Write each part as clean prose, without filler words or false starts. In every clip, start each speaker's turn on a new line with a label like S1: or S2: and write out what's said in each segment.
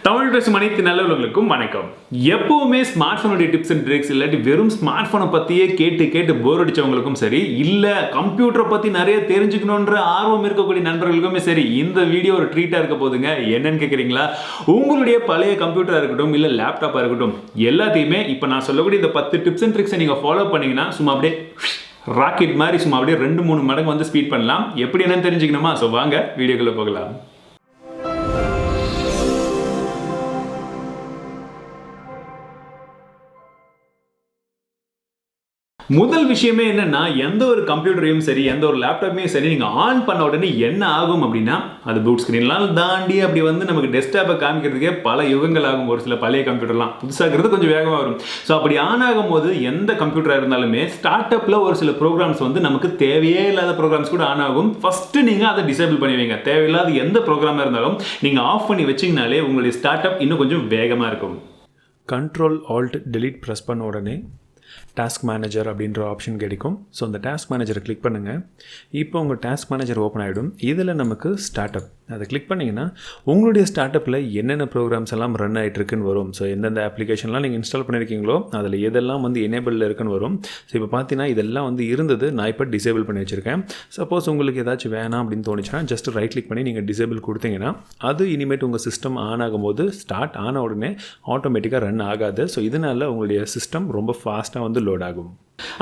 S1: தமிழ் பேசும் அனைத்து நல்லவர்களுக்கும் வணக்கம். எப்பவுமே ஸ்மார்ட் போனுடைய டிப்ஸ் அண்ட் ட்ரிக்ஸ் இல்லாட்டி வெறும் ஸ்மார்ட் போனை பத்தியே கேட்டு போர் அடிச்சவங்களுக்கும் சரி, இல்ல கம்ப்யூட்டரை பத்தி நிறைய தெரிஞ்சுக்கணும்ன்ற ஆர்வம் இருக்கக்கூடிய நண்பர்களுக்குமே சரி, இந்த வீடியோ ஒரு ட்ரீட்டா இருக்க போதுங்க. என்னன்னு கேக்குறீங்களா? உங்களுடைய பழைய கம்ப்யூட்டரா இருக்கட்டும், இல்ல லேப்டாப்பா இருக்கட்டும், எல்லாத்தையுமே இப்ப நான் சொல்லக்கூடிய இந்த 10 டிப்ஸ் அண்ட் ட்ரிக்ஸை நீங்க ஃபாலோ பண்ணீங்கன்னா சும்மா அப்படியே ராக்கெட் மாதிரி சும்மா அப்படியே 2-3 மடங்கு வந்து ஸ்பீட் பண்ணலாம். எப்படி என்னன்னு தெரிஞ்சுக்கணுமா? ஸோ வாங்க வீடியோக்குள்ள போகலாம். முதல் விஷயமே என்னன்னா, எந்த ஒரு கம்ப்யூட்டரையும் சரி, எந்த ஒரு லேப்டாப்பையும் சரி, நீங்க ஆன் பண்ண உடனே என்ன ஆகும் அப்படின்னா, அது பூட் ஸ்கிரீன்லாம் தாண்டி அப்படி வந்து நமக்கு டெஸ்க்டாப்பை காமிக்கிறதுக்கே பல யுகங்கள் ஆகும். ஒரு சில பழைய கம்ப்யூட்டர்லாம் புதுசாகிறது கொஞ்சம் வேகமாக வரும். ஸோ அப்படி ஆன் ஆகும்போது எந்த கம்ப்யூட்டராக இருந்தாலுமே ஸ்டார்ட் அப்ல ஒரு சில ப்ரோக்ராம்ஸ் வந்து நமக்கு தேவையே இல்லாத ப்ரோக்ராம்ஸ் கூட ஆன் ஆகும். ஃபர்ஸ்ட் நீங்க அதை டிசேபிள் பண்ணி வைங்க. தேவையில்லாத எந்த ப்ரோக்ராமாக இருந்தாலும் நீங்க ஆஃப் பண்ணி வச்சிங்கனாலே உங்களுடைய ஸ்டார்ட் அப் இன்னும் கொஞ்சம் வேகமாக இருக்கும்.
S2: Ctrl+Alt+Delete ப்ரெஸ் பண்ண உடனே டாஸ்க் மேனேஜர் அப்படின்ற ஆப்ஷன் கிடைக்கும். ஸோ அந்த டாஸ்க் மேனேஜரை கிளிக் பண்ணுங்கள். இப்போ உங்கள் டாஸ்க் மேனேஜர் ஓப்பன் ஆகிடும். இதில் நமக்கு ஸ்டார்ட் அப் அதை கிளிக் பண்ணிங்கன்னா உங்களுடைய ஸ்டார்ட் அப்பில் என்னென்ன ப்ரோக்ராம்ஸ் எல்லாம் ரன் ஆகிட்டுருக்குன்னு வரும். ஸோ எந்தெந்த அப்ளிகேஷன்லாம் நீங்கள் இன்ஸ்டால் பண்ணியிருக்கீங்களோ அதில் எதெல்லாம் வந்து எனேபிளில் இருக்குன்னு வரும். ஸோ இப்போ பார்த்தீங்கன்னா இதெல்லாம் வந்து இருந்தது, நான் இப்போ டிசேபிள் பண்ணி வச்சுருக்கேன். சப்போஸ் உங்களுக்கு ஏதாச்சும் வேணாம் அப்படின்னு தோணுச்சுன்னா ஜஸ்ட் ரைட் கிளிக் பண்ணி நீங்கள் டிசேபிள் கொடுத்தீங்கன்னா அது இனிமேட் உங்கள் சிஸ்டம் ஆன் ஆகும்போது ஸ்டார்ட் ஆன உடனே ஆட்டோமேட்டிக்காக ரன் ஆகாது. ஸோ இதனால் உங்களுடைய சிஸ்டம் ரொம்ப ஃபாஸ்ட்டாக வந்து லோட் ஆகும்.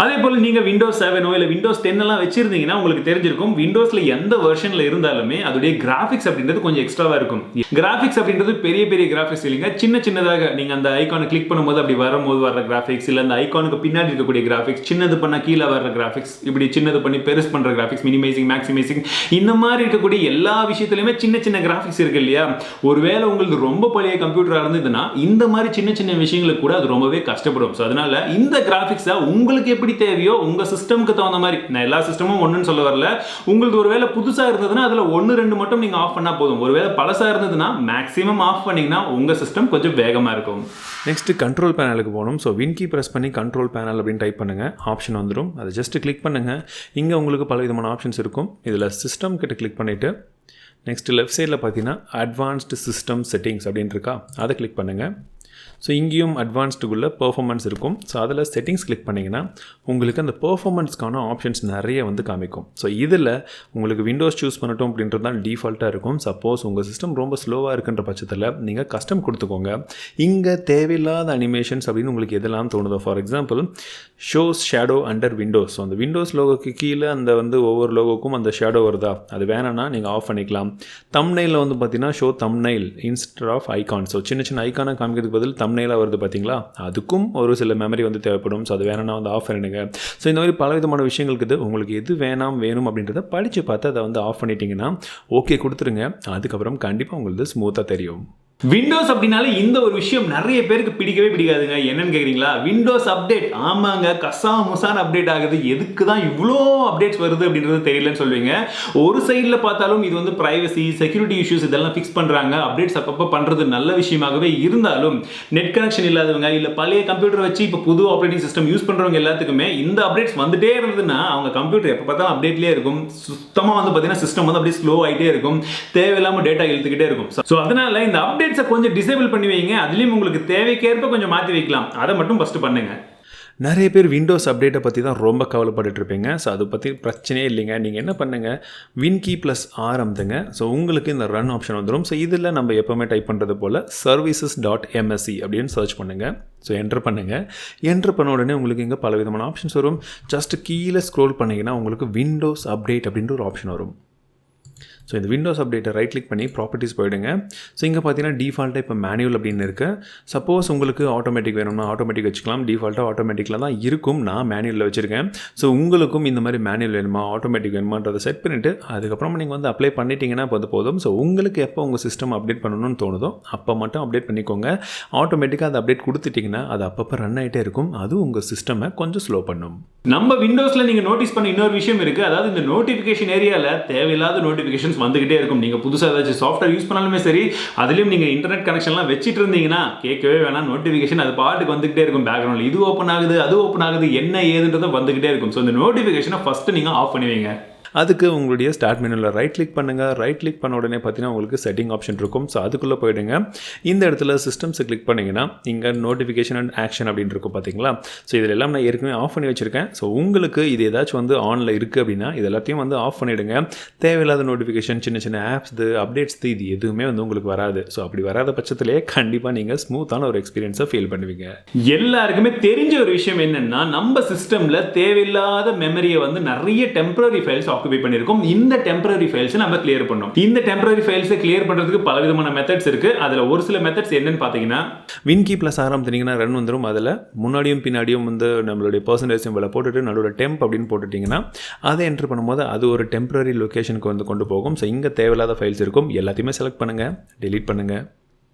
S1: அதே போல நீங்க விண்டோஸ் 7 இல்ல விண்டோஸ் 10 எல்லாம் வச்சிருந்தீங்கன்னா உங்களுக்கு தெரிஞ்சிருக்கும், விண்டோஸ்ல எந்த வெர்ஷன்ல இருந்தாலுமே அதோடைய கிராபிக்ஸ் அப்படின்றது கொஞ்சம் எக்ஸ்ட்ராவா இருக்கும். கிராபிக்ஸ் அப்படின்றது பெரிய பெரிய கிராபிக்ஸ் இல்லைங்க, சின்னதாக நீங்க அந்த ஐகானை கிளிக் பண்ணும்போது அப்படி வரும்போது வர்ற கிராபிக்ஸ், இல்ல அந்த ஐகானுக்கு பின்னாடி இருக்கக்கூடிய கிராபிக்ஸ், சின்னது பண்ண கீழே வர்ற கிராபிக்ஸ், இப்படி சின்னது பண்ணி பெருசு பண்ற கிராபிக்ஸ், மினிமைசிங் மேக்ஸிமைசிங், இந்த மாதிரி இருக்கக்கூடிய எல்லா விஷயத்திலுமே சின்ன கிராபிக்ஸ் இருக்கு இல்லையா? ஒருவேளை உங்களுக்கு ரொம்ப பழைய கம்ப்யூட்டரா இருந்ததுன்னா இந்த மாதிரி சின்ன விஷயங்களுக்கு கூட அது ரொம்பவே கஷ்டப்படும். ஸோ அதனால இந்த கிராபிக்ஸை உங்களுக்கு எப்படி தேவையோ உங்க சிஸ்டம்க்கு தகுந்த மாதிரி, நான் எல்லா சிஸ்டமும் ஒண்ணுன்னு சொல்ல வரல, உங்களுக்கு ஒருவேளை புதுசா இருந்ததுன்னா அதுல 1-2 மட்டும் நீங்க ஆஃப் பண்ணா போதும். ஒருவேளை பழசா இருந்ததுன்னா மேக்ஸிமம் ஆஃப் பண்ணீங்கன்னா உங்க சிஸ்டம் கொஞ்சம் வேகமா இருக்கும்.
S2: நெக்ஸ்ட் கண்ட்ரோல் பேனலுக்கு போகணும். ஸோ வின் கீ ப்ரெஸ் பண்ணி கண்ட்ரோல் பேனல் அப்படின்னு டைப் பண்ணுங்கள். ஆப்ஷன் வந்துடும். அதை ஜஸ்ட் கிளிக் பண்ணுங்கள். இங்கே உங்களுக்கு பல விதமான ஆப்ஷன்ஸ் இருக்கும். இதில் சிஸ்டம் கிட்ட கிளிக் பண்ணிவிட்டு நெக்ஸ்ட் லெஃப்ட் சைடில் பார்த்தீங்கன்னா அட்வான்ஸ்டு சிஸ்டம் செட்டிங்ஸ் அப்படின்னு இருக்கா, அதை கிளிக் பண்ணுங்கள். ஸோ இங்கேயும் அட்வான்ஸ்டுக்குள்ளே பெர்ஃபார்மன்ஸ் இருக்கும். ஸோ அதில் செட்டிங்ஸ் கிளிக் பண்ணிங்கன்னா உங்களுக்கு அந்த பெர்ஃபார்மன்ஸ்க்கான ஆப்ஷன்ஸ் நிறைய வந்து காமிக்கும். ஸோ இதில் உங்களுக்கு விண்டோஸ் சூஸ் பண்ணட்டும் அப்படின்றது தான் டிஃபால்ட்டாக இருக்கும். சப்போஸ் உங்கள் சிஸ்டம் ரொம்ப ஸ்லோவாக இருக்குன்ற பட்சத்தில் நீங்கள் கஸ்டம் கொடுத்துக்கோங்க. இங்கே தேவையில்லாத அனிமேஷன்ஸ் அப்படின்னு உங்களுக்கு எதெல்லாம் தோணுதோ, for example shows shadow under Windows, so அந்த விண்டோஸ் லோகோக்கு கீழே அந்த வந்து ஒவ்வொரு லோகோக்கும் அந்த ஷேடோ வருதா, அது வேணான்னா நீங்கள் ஆஃப் பண்ணிக்கலாம். தம்ப்நெயிலில் வந்து பார்த்தீங்கன்னா show thumbnail instead of icon, so சின்ன ஐகானை காமிக்கிறதுக்கு பதில் தம்ப்நெயிலாக வருது பார்த்தீங்களா, அதுக்கும் ஒரு சில மெமரி வந்து தேவைப்படும். ஸோ அது வேணும்னா வந்து ஆஃப் பண்ணிடுங்க. ஸோ இந்த மாதிரி பல விதமான விஷயங்களுக்கு இது உங்களுக்கு எது வேணும் அப்படின்றத படித்து பார்த்து அதை வந்து ஆஃப் பண்ணிட்டீங்கன்னா ஓகே கொடுத்துருங்க. அதுக்கப்புறம் கண்டிப்பாக உங்களுக்கு ஸ்மூத்தாக தெரியும்.
S1: விண்டோஸ் அப்படின்னாலே இந்த ஒரு விஷயம் நிறைய பேருக்கு பிடிக்கவே பிடிக்காதுங்க. என்னன்னு கேக்குறீங்களா? விண்டோஸ் அப்டேட், ஆமாங்க, முசான அப்டேட் ஆகுது, எதுக்கு தான் இவ்வளோ அப்டேட்ஸ் வருது அப்படின்றது தெரியலன்னு சொல்லுவீங்க. ஒரு சைடில் பார்த்தாலும் இது வந்து பிரைவசி, செக்யூரிட்டி இஷ்யூஸ் இதெல்லாம் ஃபிக்ஸ் பண்ணுறாங்க, அப்டேட்ஸ் அப்பப்போ பண்ணுறது நல்ல விஷயமாகவே இருந்தாலும் நெட் கனெக்ஷன் இல்லாதவங்க, இல்லை பழைய கம்ப்யூட்டர் வச்சு இப்போ புது ஆப்ரேட்டிங் சிஸ்டம் யூஸ் பண்ணுறவங்க எல்லாத்துக்குமே இந்த அப்டேட்ஸ் வந்துட்டே இருந்ததுன்னா அவங்க கம்ப்யூட்டர் எப்போ பார்த்தாலும் அப்டேட்லேயே இருக்கும். சுத்தமாக வந்து பார்த்தீங்கன்னா சிஸ்டம் வந்து அப்படியே ஸ்லோ ஆகிட்டே இருக்கும், தேவையில்லாமல் டேட்டா இழுத்துக்கிட்டே இருக்கும். ஸோ அதனால இந்த அப்டேட் கொஞ்சம் டிசேபிள் பண்ணி வைங்க. அதுலயும் உங்களுக்கு தேவைக்கேற்ப கொஞ்சம் மாற்றி வைக்கலாம். அதை மட்டும் ஃபர்ஸ்ட் பண்ணுங்க.
S2: நிறைய பேர் விண்டோஸ் அப்டேட்டை பற்றி தான் ரொம்ப கவலைப்பட்டுட்டு இருப்பீங்க. ஸோ அதை பற்றி பிரச்சனையே இல்லைங்க. நீங்கள் என்ன பண்ணுங்கள், வின் கீ +R அமுத்துங்க. ஸோ உங்களுக்கு இந்த ரன் ஆப்ஷன் வந்துடும். ஸோ இதில் நம்ம எப்போவுமே டைப் பண்ணுறது போல் services.msc அப்படின்னு சர்ச் பண்ணுங்கள். ஸோ என்ட்ரு பண்ணுங்கள். என்ட்ரு பண்ண உடனே உங்களுக்கு இங்கே பல விதமான ஆப்ஷன்ஸ் வரும். ஜஸ்ட் கீழே ஸ்க்ரோல் பண்ணிங்கன்னா உங்களுக்கு விண்டோஸ் அப்டேட் அப்படின்ற ஒரு ஆப்ஷன் வரும். ஸோ இந்த விண்டோஸ் அப்டேட்டை ரைட் கிளிக் பண்ணி ப்ராப்பர்ட்டிஸ் போயிடுங்க. ஸோ இங்கே பார்த்தீங்கன்னா டிஃபால்ட்டாக இப்போ மேனுவல் அப்படின்னு இருக்குது. சப்போஸ் உங்களுக்கு ஆட்டோமேட்டிக் வேணும்னா ஆட்டோமேட்டிக் வச்சுக்கலாம். டிஃபால்ட்டாக ஆட்டோமேட்டிக்கில் தான் இருக்கும், நான் மேனுவலில் வச்சுருக்கேன். ஸோ உங்களுக்கும் இந்த மாதிரி மேனுவல் வேணுமா ஆட்டோமேட்டிக் வேணுமான்றதை செட் பண்ணிவிட்டு அதுக்கப்புறமா நீங்கள் வந்து அப்ளை பண்ணிட்டீங்கன்னா போதும். ஸோ உங்களுக்கு எப்போ உங்கள் சிஸ்டம் அப்டேட் பண்ணணும்னு தோணுதோ அப்போ மட்டும் அப்டேட் பண்ணிக்கோங்க. ஆட்டோமேட்டிக்காக அதை அப்டேட் கொடுத்துட்டிங்கன்னா அது அப்பப்போ ரன் ஆகிட்டே இருக்கும். அது உங்கள் சிஸ்டமை கொஞ்சம் ஸ்லோ பண்ணும்.
S1: நம்ம விண்டோஸில் நீங்கள் நோட்டீஸ் பண்ண இன்னொரு விஷயம் இருக்குது. அதாவது இந்த நோட்டிஃபிகேஷன் ஏரியாவில் தேவையில்லாத நோட்டிஃபிகேஷன்ஸ் வந்துகிட்டே இருக்கும். நீங்கள் புதுசாக ஏதாச்சும் சாஃப்ட்வேர் யூஸ் பண்ணாலுமே சரி, அதுலேயும் நீங்கள் இன்டர்நெட் கனெக்ஷன்லாம் வச்சுட்டு இருந்தீங்கன்னா கேட்கவே வேணாம், நோட்டிஃபிகேஷன் அது பாட்டுக்கு வந்துகிட்டே இருக்கும். பேக்ரவுண்டில் இது ஓப்பன் ஆகுது, அது ஓப்பன் ஆகுது, என்ன ஏதுன்றதை வந்துகிட்டே இருக்கும். ஸோ இந்த நோட்டிஃபிகேஷனை ஃபஸ்ட்டு நீங்கள் ஆஃப் பண்ணுவீங்க.
S2: அதுக்கு உங்களுடைய ஸ்டார்ட் மெனுவில் ரைட் கிளிக் பண்ணுங்கள். ரைட் கிளிக் பண்ண உடனே பார்த்தீங்கன்னா உங்களுக்கு செட்டிங் ஆப்ஷன் இருக்கும். ஸோ அதுக்குள்ளே போயிடுங்க. இந்த இடத்துல சிஸ்டம்ஸை கிளிக் பண்ணிங்கன்னா இங்கே நோட்டிஃபிகேஷன் அண்ட் ஆக்ஷன் அப்படின்னு இருக்கும் பார்த்தீங்களா. ஸோ இதில் எல்லாம் நான் ஏற்கனவே ஆஃப் பண்ணி வச்சுருக்கேன். ஸோ உங்களுக்கு இது ஏதாச்சும் வந்து ஆனில் இருக்குது அப்படின்னா இது எல்லாத்தையும் வந்து ஆஃப் பண்ணிவிடுங்க. தேவையில்லாத நோட்டிஃபிகேஷன், சின்ன சின்ன ஆப்ஸ், அப்டேட்ஸ் இது எதுவுமே வந்து உங்களுக்கு வராது. ஸோ அப்படி வராத பட்சத்திலே கண்டிப்பாக நீங்கள் ஸ்மூத்தான ஒரு எக்ஸ்பீரியன்ஸை ஃபீல் பண்ணுவீங்க.
S1: எல்லாருக்குமே தெரிஞ்ச ஒரு விஷயம் என்னன்னா, நம்ம சிஸ்டம்ல தேவையில்லாத மெமரியை வந்து நிறைய டெம்பரரி ஃபைல்ஸ் ஆக்குபை பண்ணியிருக்கோம். இந்த டெம்பரரி ஃபைல்ஸ் நம்ம கிளியர் பண்ணோம். இந்த டெம்பரரி ஃபைல்ஸை கிளியர் பண்றதுக்கு பல விதமான மெத்தட்ஸ் இருக்கு. அதுல ஒரு சில மெத்தட்ஸ் என்னன்னு பாத்தீங்கன்னா,
S2: வின்கி ப்ளஸ் ஆரம்பித்தீங்கன்னா ரன் வந்துடும். அதில் முன்னாடியும் பின்னாடியும் வந்து நம்மளுடைய பர்சன்டேஜ் சிம்பிளை போட்டுட்டு நடுவில் டெம்ப் அப்படின்னு போட்டுட்டிங்கன்னா அதை என்ட்ரு பண்ணும்போது அது ஒரு டெம்பரரி லொக்கேஷனுக்கு வந்து கொண்டு போகும். ஸோ இங்கே தேவையில்லாத ஃபைல்ஸ் இருக்கும். எல்லாத்தையுமே செலக்ட் பண்ணுங்கள், டெலீட் பண்ணுங்கள்.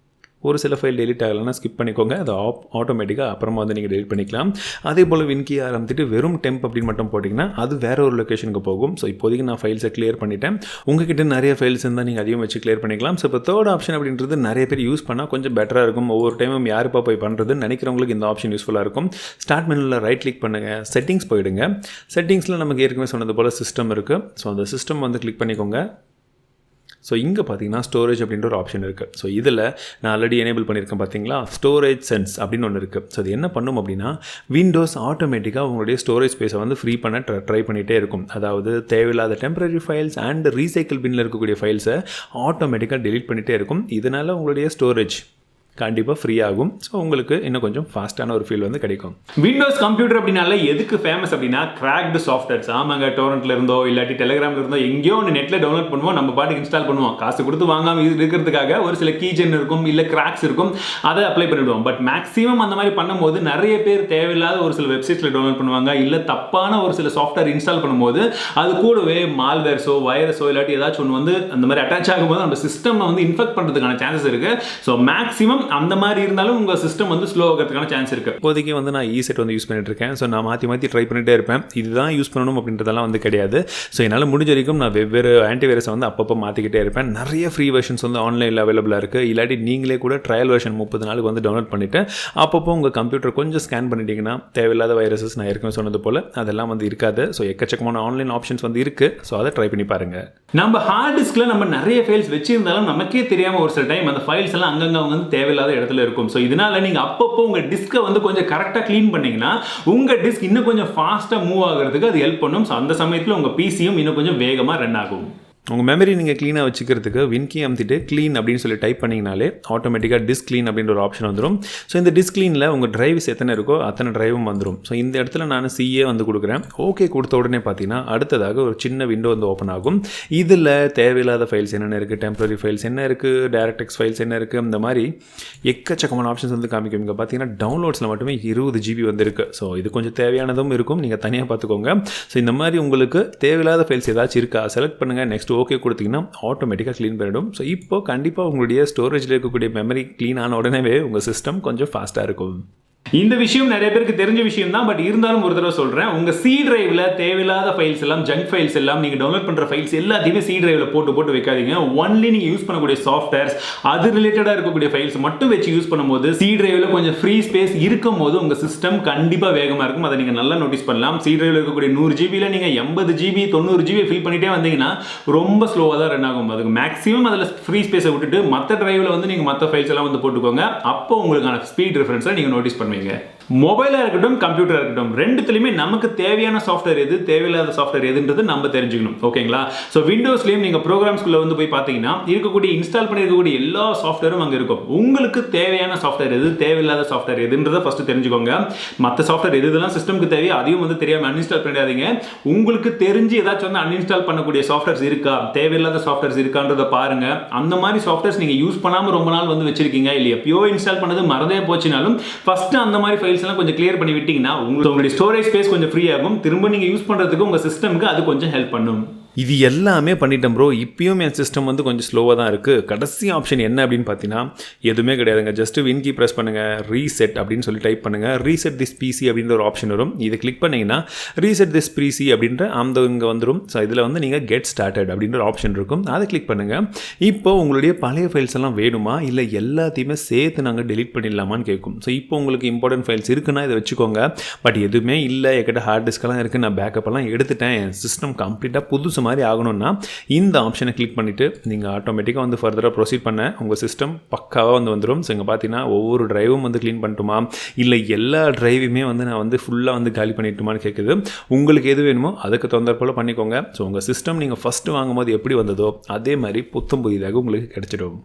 S2: ஒரு சில ஃபைல் டெலிட் ஆகலைன்னா ஸ்கிப் பண்ணிக்கோங்க. அது ஆட்டோமேட்டிக்காக அப்புறமா வந்து நீங்கள் டெலிட் பண்ணிக்கலாம். அதே போல் வின்கி ஆரம்பிச்சுட்டு வெறும் டெம்ப் அப்படின்னு மட்டும் போட்டிங்கன்னா அது வேறு ஒரு லொக்கேஷனுக்கு போகும். ஸோ இப்போதைக்கு நான் ஃபைல்ஸை கிளியர் பண்ணிட்டேன். உங்ககிட்ட நிறைய ஃபைல்ஸ் இருந்தால் நீங்கள் அதையும் வச்சு கிளியர் பண்ணிக்கலாம். ஸோ இப்போ தேர்ட் ஆப்ஷன் அப்படின்றது நிறைய பேர் யூஸ் பண்ணால் கொஞ்சம் பெட்டராக இருக்கும். ஒவ்வொரு டைமும் யாருப்பா போய் பண்ணுறதுன்னு நினைக்கிறவங்களுக்கு இந்த ஆப்ஷன் யூஸ்ஃபுல்லாக இருக்கும். ஸ்டார்ட் மெனுவில் ரைட் கிளிக் பண்ணுங்கள், செட்டிங்ஸ் போயிடுங்க. செட்டிங்ஸில் நமக்கு ஏற்கனவே சொன்னது போல் சிஸ்டம் இருக்குது. ஸோ அந்த சிஸ்டம் வந்து கிளிக் பண்ணிக்கோங்க. ஸோ இங்கே பார்த்தீங்கன்னா ஸ்டோரேஜ் அப்படின்ற ஒரு ஆப்ஷன் இருக்குது. ஸோ இதில் நான் ஆல்ரெடி எனேபிள் பண்ணியிருக்கேன் பார்த்தீங்களா, ஸ்டோரேஜ் சென்ஸ் அப்படின்னு ஒன்று இருக்குது. ஸோ அது என்ன பண்ணும் அப்படின்னா, விண்டோஸ் ஆட்டோமேட்டிக்காக உங்களுடைய ஸ்டோரேஜ் ஸ்பேஸை வந்து ஃப்ரீ பண்ண ட்ரை பண்ணிகிட்டே இருக்கும். அதாவது தேவையில்லாத டெம்பரரி ஃபைல்ஸ் அண்ட் ரீசைக்கிள் பின்னில் இருக்கக்கூடிய ஃபைல்ஸை ஆட்டோமேட்டிக்காக டெலீட் பண்ணிகிட்டே இருக்கும். இதனால் உங்களுடைய ஸ்டோரேஜ் கண்டிப்பாக ஃப்ரீ ஆகும். ஸோ உங்களுக்கு இன்னும் கொஞ்சம் ஃபாஸ்ட்டான ஒரு ஃபீல் வந்து கிடைக்கும்.
S1: விண்டோஸ் கம்ப்யூட்டர் அப்படின்னால எதுக்கு ஃபேமஸ் அப்படின்னா, கிராக்டு சாஃப்ட்வேர்ஸ். ஆமாங்க, டோரண்ட்ல இருந்தோ இல்லாட்டி டெலிகிராம்ல இருந்தோ எங்கேயோ ஒன்று நெட்டில் டவுன்லோட் பண்ணுவோம், நம்ம பாட்டுக்கு இன்ஸ்டால் பண்ணுவோம். காசு கொடுத்து வாங்காமல் இருக்கிறதுக்காக ஒரு சில கீஜென் இருக்கும், இல்லை கிராக்ஸ் இருக்கும், அதை அப்ளை பண்ணிவிடுவோம். பட் மேக்ஸிமம் அந்த மாதிரி பண்ணும்போது நிறைய பேர் தேவையில்லாத ஒரு சில வெப்சைட்ஸில் டவுன்லோட் பண்ணுவாங்க, இல்லை தப்பான ஒரு சில சாஃப்ட்வேர் இன்ஸ்டால் பண்ணும்போது அது கூடவே மால்வேர்ஸோ வைரஸோ இல்லாட்டி ஏதாச்சும் ஒன்று வந்து அந்த மாதிரி அட்டாச் ஆகும்போது நம்ம சிஸ்டம் வந்து இன்ஃபெக்ட் பண்ணுறதுக்கான சான்சஸ் இருக்குது. ஸோ மேக்ஸிமம் அந்த மாதிரி இருந்தாலும் உங்கள் சிஸ்டம் வந்து ஸ்லோ ஆகிறதுக்கான சான்ஸ் இருக்குது.
S2: இப்போதைக்கு வந்து நான் ஈசெட் வந்து யூஸ் பண்ணிட்டு இருக்கேன். ஸோ நான் மாற்றி ட்ரை பண்ணிகிட்டே இருப்பேன். இதுதான் யூஸ் பண்ணணும் அப்படின்றதெல்லாம் வந்து கிடையாது. ஸோ என்னால் முடிஞ்ச வரைக்கும் நான் வெவ்வேறு ஆன்டிவைரஸை வந்து அப்பப்போ மாற்றிக்கிட்டே இருப்பேன். நிறைய ஃப்ரீ வெர்ஷன்ஸ் வந்து ஆன்லைனில் அவைலபிளாக இருக்குது. இல்லாட்டி நீங்களே கூட ட்ரையல் வெர்ஷன் 30 நாளுக்கு வந்து டவுன்லோட் பண்ணிவிட்டு அப்பப்போ உங்கள் கம்ப்யூட்டர் கொஞ்சம் ஸ்கேன் பண்ணிட்டீங்கன்னா தேவையில்லாத வைரஸஸ் நான் ஏற்கனவே சொன்னது போல் அதெல்லாம் வந்து இருக்காது. ஸோ எக்கச்சக்கமான ஆன்லைன் ஆப்ஷன்ஸ் வந்து இருக்குது. ஸோ அதை ட்ரை பண்ணி பாருங்கள்.
S1: நம்ம ஹார்ட் டிஸ்கில் நம்ம நிறைய ஃபைல்ஸ் வச்சிருந்தாலும் நமக்கே தெரியாமல் ஒரு சில டைம் அந்த ஃபைல்ஸ் எல்லாம் அங்கங்கே வந்து தேவையில்லாத இடத்துல இருக்கும். ஸோ இதனால நீங்கள் அப்பப்போ உங்கள் டிஸ்கை வந்து கொஞ்சம் கரெக்டாக க்ளீன் பண்ணிங்கன்னா உங்கள் டிஸ்க் இன்னும் கொஞ்சம் ஃபாஸ்ட்டாக மூவ் ஆகிறதுக்கு அது ஹெல்ப் பண்ணும். ஸோ அந்த சமயத்தில் உங்கள் பிசியும் இன்னும் கொஞ்சம் வேகமாக ரன் ஆகும்.
S2: உங்கள் மெமரி நீங்கள் க்ளீனாக வச்சுக்கிறதுக்கு வின்கி அமுத்திட்டு க்ளீன் அப்படின்னு சொல்லி டைப் பண்ணிங்கனாலே ஆட்டோமேட்டிக்காக டிஸ்க் க்ளீன் அப்படின்ற ஒரு ஆப்ஷன் வந்துடும். ஸோ இந்த டிஸ்க் க்ளீனில் உங்கள் டிரைவ்ஸ் எத்தனை இருக்கோ அத்தனை டிரைவும் வந்துடும். ஸோ இந்த இடத்துல நான் சிஏ வந்து கொடுக்குறேன். ஓகே கொடுத்த உடனே பார்த்தீங்கன்னா அடுத்ததாக ஒரு சின்ன விண்டோ வந்து ஓப்பன் ஆகும். இதில் தேவையில்லாத ஃபைல்ஸ் என்னென்ன இருக்குது, டெம்பரரி ஃபைல்ஸ் என்ன இருக்குது, டைரக்டெக்ஸ் ஃபைல்ஸ் என்ன இருக்குது, அந்த மாதிரி எக்கச்சக்கமான ஆப்ஷன்ஸ் வந்து காமிக்கும். இங்கே பார்த்தீங்கன்னா டவுன்லோட்ஸில் மட்டுமே 20 GB வந்து இருக்குது. ஸோ இது கொஞ்சம் தேவையானதும் இருக்கும், நீங்கள் தனியாக பார்த்துக்கோங்க. ஸோ இந்த மாதிரி உங்களுக்கு தேவையில்லாத ஃபைல்ஸ் ஏதாச்சும் இருக்கா செலக்ட் பண்ணுங்கள். நெக்ஸ்ட் ஓகே கொடுத்தீங்கன்னா ஆட்டோமேட்டிக்காக க்ளீன் பண்ணிடும். ஸோ இப்போ கண்டிப்பாக உங்களுடைய ஸ்டோரேஜில் இருக்கக்கூடிய மெமரி க்ளீன் ஆன உடனே உங்கள் சிஸ்டம் கொஞ்சம் ஃபாஸ்ட்டாக இருக்கும்.
S1: இந்த விஷயம் நிறைய பேருக்கு தெரிஞ்ச விஷயம் தான். பட் இருந்தாலும் ஒரு தடவை சொல்கிறேன், உங்கள் சி டிரைவில் தேவையில்லாத ஃபைல்ஸ் எல்லாம், ஜங்க் ஃபைல்ஸ் எல்லாம், நீங்கள் டவுன்லோட் பண்ணுற ஃபைல்ஸ் எல்லாத்தையுமே சி டிரைவில் போட்டு வைக்காதீங்க. ஒன்லி நீங்கள் யூஸ் பண்ணக்கூடிய சாஃப்ட்வேர்ஸ் அது ரிலேட்டடாக இருக்கக்கூடிய ஃபைல்ஸ் மட்டும் வச்சு யூஸ் பண்ணும்போது சி டிரைவில் கொஞ்சம் ஃப்ரீ ஸ்பேஸ் இருக்கும் போது உங்கள் சிஸ்டம் கண்டிப்பாக வேகமாக இருக்கும். அதை நீங்கள் நல்லா நோட்டீஸ் பண்ணலாம். சி டிரைவில் இருக்கக்கூடிய 100 GBயில் நீங்கள் 80 GB 90 GB ஃபில் பண்ணிட்டே வந்தீங்கன்னா ரொம்ப ஸ்லோவாக தான் ரன் ஆகும். அதுக்கு மேக்ஸிமம் அதில் ஃப்ரீ ஸ்பேஸை விட்டுட்டு மற்ற டிரைவில் வந்து நீங்கள் மற்ற ஃபைல்ஸ் எல்லாம் வந்து போட்டுக்கோங்க. அப்போ உங்களுக்கான ஸ்பீட் டிஃபரன்ஸை நீங்கள் நோட்டீஸ் பண்ணுவீங்க. மொபைலாக இருக்கட்டும் கம்ப்யூட்டராக இருக்கட்டும் ரெண்டுத்துலையுமே நமக்கு தேவையான சாஃப்ட்வேர் எது, தேவையில்லாத சாஃப்ட்வேர் எதுன்றது நம்ம தெரிஞ்சுக்கணும். ஓகேங்களா? ஸோ விண்டோஸ்லேயும் நீங்கள் ப்ரோக்ராம்ஸ்குள்ளே வந்து போய் பார்த்தீங்கன்னா இருக்கக்கூடிய இன்ஸ்டால் பண்ணியிருக்கக்கூடிய எல்லா சாஃப்ட்வேரும் அங்கே இருக்கும். உங்களுக்கு தேவையான சாஃப்ட்வேர் எது, தேவையில்லாத சாஃப்ட்வேர் எதுன்றதை ஃபஸ்ட்டு தெரிஞ்சுக்கோங்க. மற்ற சாஃப்ட்வேர் எதுலாம் சிஸ்டம்க்கு தேவையோ அதையும் வந்து தெரியாமல் அன்இன்ஸ்டால் பண்ணிடாதீங்க. உங்களுக்கு தெரிஞ்சு ஏதாச்சும் வந்து அன்இன்ஸ்டால் பண்ணக்கூடிய சாஃப்ட்வேர்ஸ் இருக்கா, தேவையில்லாத சாஃப்ட்வேர்ஸ் இருக்கான்றதை பாருங்க. அந்த மாதிரி சாஃப்ட்வேர்ஸ் நீங்கள் யூஸ் பண்ணாமல் ரொம்ப நாள் வந்து வச்சிருக்கீங்க, இல்லை எப்பயோ இன்ஸ்டால் பண்ணது மறந்தே போச்சுனாலும் ஃபஸ்ட்டு அந்த மாதிரி ஃபைல்ஸ் எல்லாம் கொஞ்சம் கிளியர் பண்ணி விட்டீங்கன்னா உங்களுடைய ஸ்டோரேஜ் ஸ்பேஸ் கொஞ்சம் ஃப்ரீ ஆகும். திரும்ப நீங்க யூஸ் பண்றதுக்கு உங்க சிஸ்டம்க்கு அது கொஞ்சம் ஹெல்ப் பண்ணும்.
S2: இது எல்லாமே பண்ணிட்டேன் ப்ரோ, இப்பயும் என் சிஸ்டம் வந்து கொஞ்சம் ஸ்லோவாக தான் இருக்குது. கடைசி ஆப்ஷன் என்ன அப்படின்னு பார்த்தீங்கன்னா எதுவுமே கிடையாதுங்க. ஜஸ்ட்டு வின்கி ப்ரெஸ் பண்ணுங்கள், ரீசெட் அப்படின்னு சொல்லி டைப் பண்ணுங்கள். ரீசெட் திஸ் பிசி அப்படின்ற ஒரு ஆப்ஷன் வரும். இதை கிளிக் பண்ணிங்கன்னா ரீசெட் திஸ் பிசி அப்படின்ற அந்த இங்கே வந்துடும். ஸோ இதில் வந்து நீங்கள் கெட் ஸ்டார்டட் அப்படின்ற ஒரு ஆப்ஷன் இருக்கும். அதை கிளிக் பண்ணுங்கள். இப்போ உங்களுடைய பழைய ஃபைல்ஸ் எல்லாம் வேணுமா இல்லை எல்லாத்தையுமே சேர்த்து நாங்கள் டெலிட் பண்ணிடலாமான்னு கேட்கும். ஸோ இப்போ உங்களுக்கு இம்பார்ட்டன்ட் ஃபைல்ஸ் இருக்குன்னா இதை வச்சுக்கோங்க. பட் எதுவுமே இல்லை, என்கிட்ட ஹார்ட் டிஸ்கெல்லாம் இருக்குது, நான் பேக்கப் எல்லாம் எடுத்துட்டேன், என் சிஸ்டம் கம்ப்ளீட்டாக புதுசு மாதிரி ஆகணும்னா இந்த ஆப்ஷனை கிளிக் பண்ணிவிட்டு நீங்கள் ஆட்டோமேட்டிக்காக வந்து ஃபர்தராக ப்ரொசீட் பண்ண உங்கள் சிஸ்டம் பக்காவாக வந்து வந்துடும். ஸோ இங்கே பார்த்தீங்கன்னா ஒவ்வொரு ட்ரைவும் வந்து க்ளீன் பண்ணட்டுமா இல்லை எல்லா ட்ரைவுமே வந்து நான் வந்து ஃபுல்லாக வந்து காலி பண்ணிட்டுமான்னு கேட்குது. உங்களுக்கு எது வேணுமோ அதுக்கு தகுந்தாற்போல் பண்ணிக்கோங்க. ஸோ உங்கள் சிஸ்டம் நீங்கள் ஃபஸ்ட்டு வாங்கும்போது எப்படி வந்ததோ அதே மாதிரி புத்தம் புதிதாக உங்களுக்கு கிடைச்சிடும்.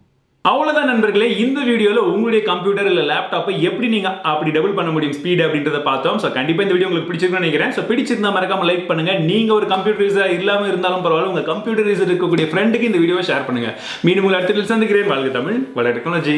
S1: அவ்வளோதான் நண்பர்களே, இந்த வீடியோவில் உங்களுடைய கம்ப்யூட்டர் இல்லை லேப்டாப்பை எப்படி நீங்கள் அப்படி டபுள் பண்ண முடியும் ஸ்பீட் அப்படின்றத பார்த்தோம். ஸோ கண்டிப்பாக இந்த வீடியோ உங்களுக்கு பிடிச்சிருக்குன்னு நினைக்கிறேன். ஸோ பிடிச்சிருந்தா மறக்காம லைக் பண்ணுங்கள். நீங்கள் ஒரு கம்ப்யூட்டர் யூஸர் இல்லாமல் இருந்தாலும் பரவாயில்ல, உங்கள் கம்ப்யூட்டர் யூஸர் இருக்கக்கூடிய ஃப்ரெண்டுக்கு இந்த வீடியோவை ஷேர் பண்ணுங்கள். மீண்டும் உங்களை அடுத்த சந்திக்கிறேன். வாழ்க தமிழ், வளர டெக்னாலஜி.